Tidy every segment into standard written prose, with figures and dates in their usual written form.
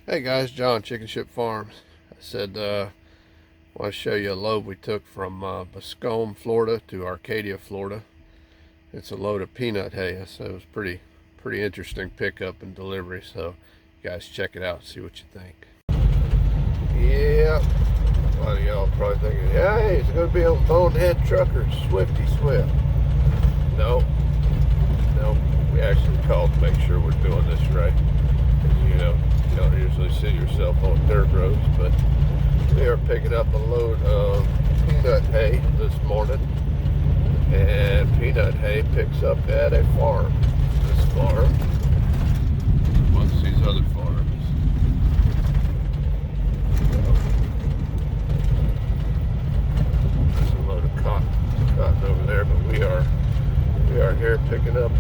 Hey guys, John, Chicken Ship Farms. I said I want to show you a load we took from Bascom, Florida to Arcadia, Florida. It's a load of peanut hay, so it was pretty interesting pickup and delivery. So you guys check it out, see what you think. Yeah, a lot of y'all probably thinking, yeah, hey, it's going to be on Bonehead Truckers, Swifty Swift. No, we actually called to make sure we're doing this right. You don't usually see yourself on dirt roads, but we are picking up a load of peanut hay this morning, and peanut hay picks up at a farm. This farm, amongst these other farms. There's a load of cotton over there, but we are here picking up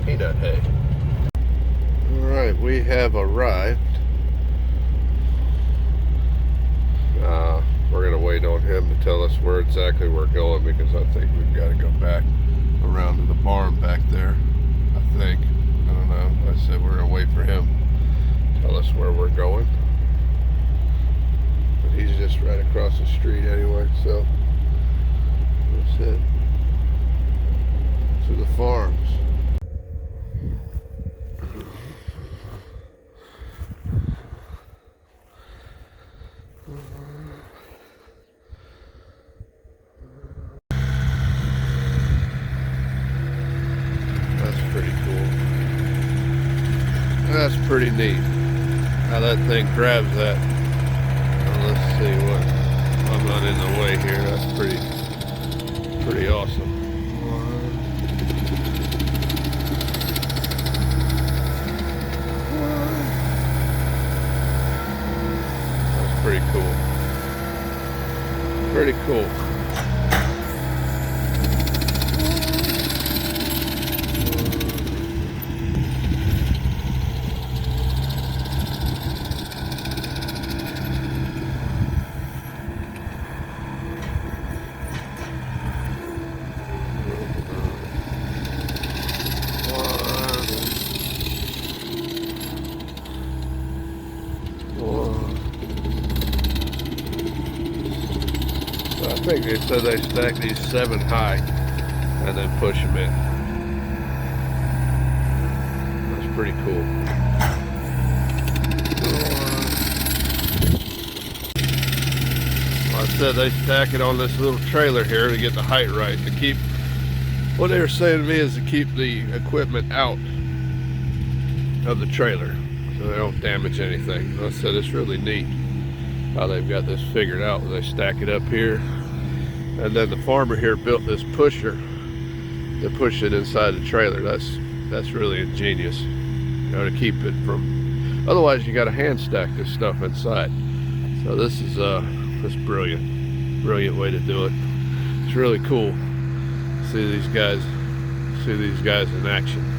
peanut hay. Alright, we have arrived. We're going to wait on him to tell us where exactly we're going, because I think we've got to go back around to the barn back there. I think. I don't know. I said we're going to wait for him to tell us where we're going. But he's just right across the street anyway, so that's it. To the farms. That's pretty neat how that thing grabs that. Now let's see what, I'm not in the way here. That's pretty awesome. That's pretty cool. Pretty cool. I think they said they stack these 7 high and then push them in. That's pretty cool. Well, I said they stack it on this little trailer here to get the height right. To keep, what they were saying to me is to keep the equipment out of the trailer so they don't damage anything. I said it's really neat how they've got this figured out. They stack it up here. And then the farmer here built this pusher to push it inside the trailer. That's really ingenious, to keep it from. Otherwise, you got to hand stack this stuff inside. So this is brilliant way to do it. It's really cool. See these guys in action.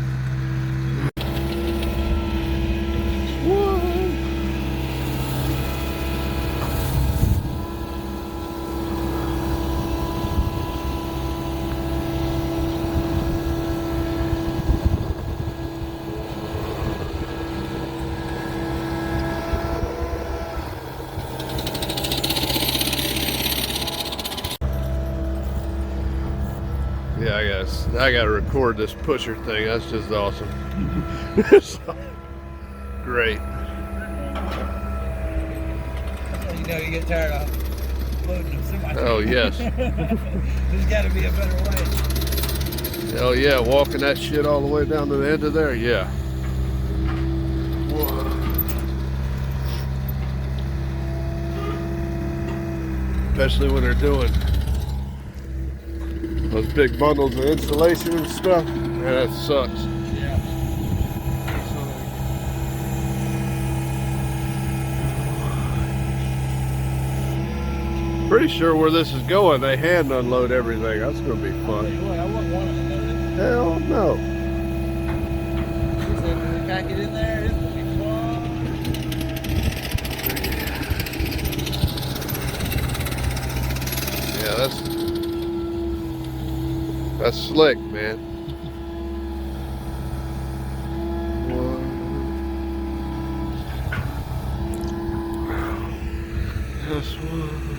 Yeah, I gotta record this pusher thing. That's just awesome. It's great. You get tired of loading them so much. Oh yes. There's got to be a better way. Hell yeah, walking that shit all the way down to the end of there. Yeah. Whoa. Especially when they're doing those big bundles of insulation and stuff. Man, that sucks. Yeah. Pretty sure where this is going, they hand unload everything. That's gonna be fun. I wouldn't want to unload it. Hell no. When they pack it in there, it's gonna be fun. Yeah, that's slick, man. last one.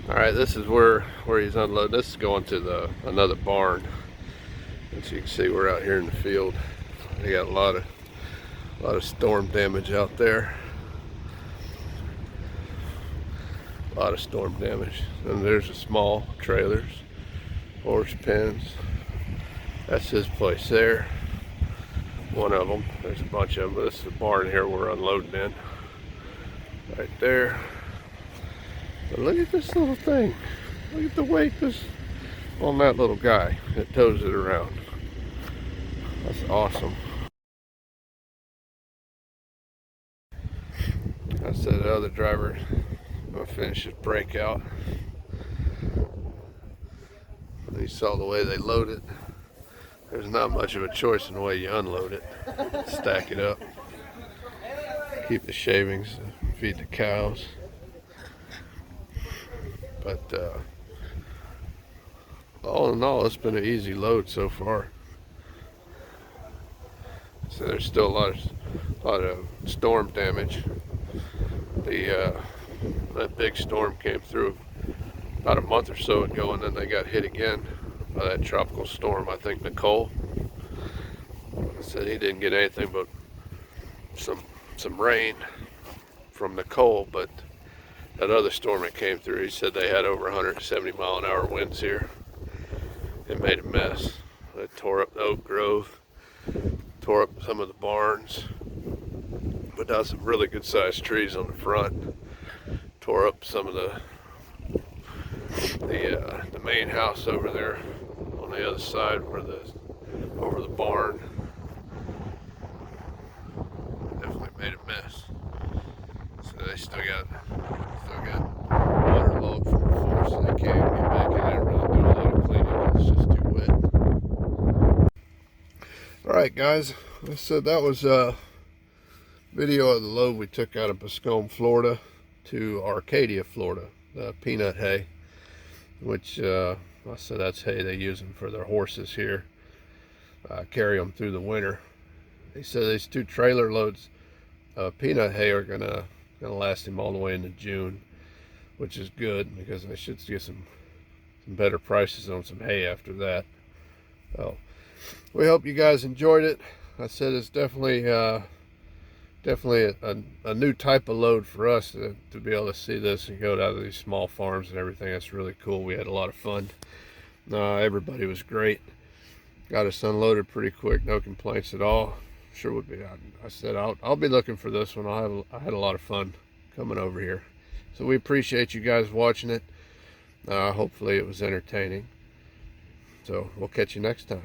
All right, this is where he's unloading. This is going to another barn. As you can see, we're out here in the field. They got a lot of storm damage out there. A lot of storm damage. And there's the small trailers, horse pens. That's his place there. One of them. There's a bunch of them, but this is the barn here we're unloading in. Right there. But look at this little thing. Look at the weight on that little guy that tows it around. That's awesome. I said the other driver gonna finish his breakout. You saw the way they load it. There's not much of a choice in the way you unload it. Stack it up. Keep the shavings, feed the cows. But all in all, it's been an easy load so far. So there's still a lot of storm damage. That big storm came through about a month or so ago, and then they got hit again by that tropical storm. I think Nicole said he didn't get anything but some rain from Nicole, but that other storm that came through, he said they had over 170-mile-an-hour winds here. It made a mess. It tore up the oak grove, tore up some of the barns, put down some really good sized trees on the front, tore up some of the main house over there on the other side over the barn. Definitely made a mess. So they still got waterlogged from before, so they can't get back in there and really do a lot of cleaning. It's just too wet. Alright guys, I said that was a video of the load we took out of Bascom, Florida to Arcadia, Florida, peanut hay, which I said that's hay they use them for their horses here, carry them through the winter. They said these 2 trailer loads of peanut hay are gonna last him all the way into June, which is good because I should get some better prices on some hay after that. So we hope you guys enjoyed it. I said it's definitely a new type of load for us to be able to see this and go down to these small farms and everything. That's really cool. We had a lot of fun. Everybody was great. Got us unloaded pretty quick. No complaints at all. Sure would be. I said I'll be looking for this one. I had a lot of fun coming over here. So we appreciate you guys watching it. Hopefully it was entertaining. So we'll catch you next time.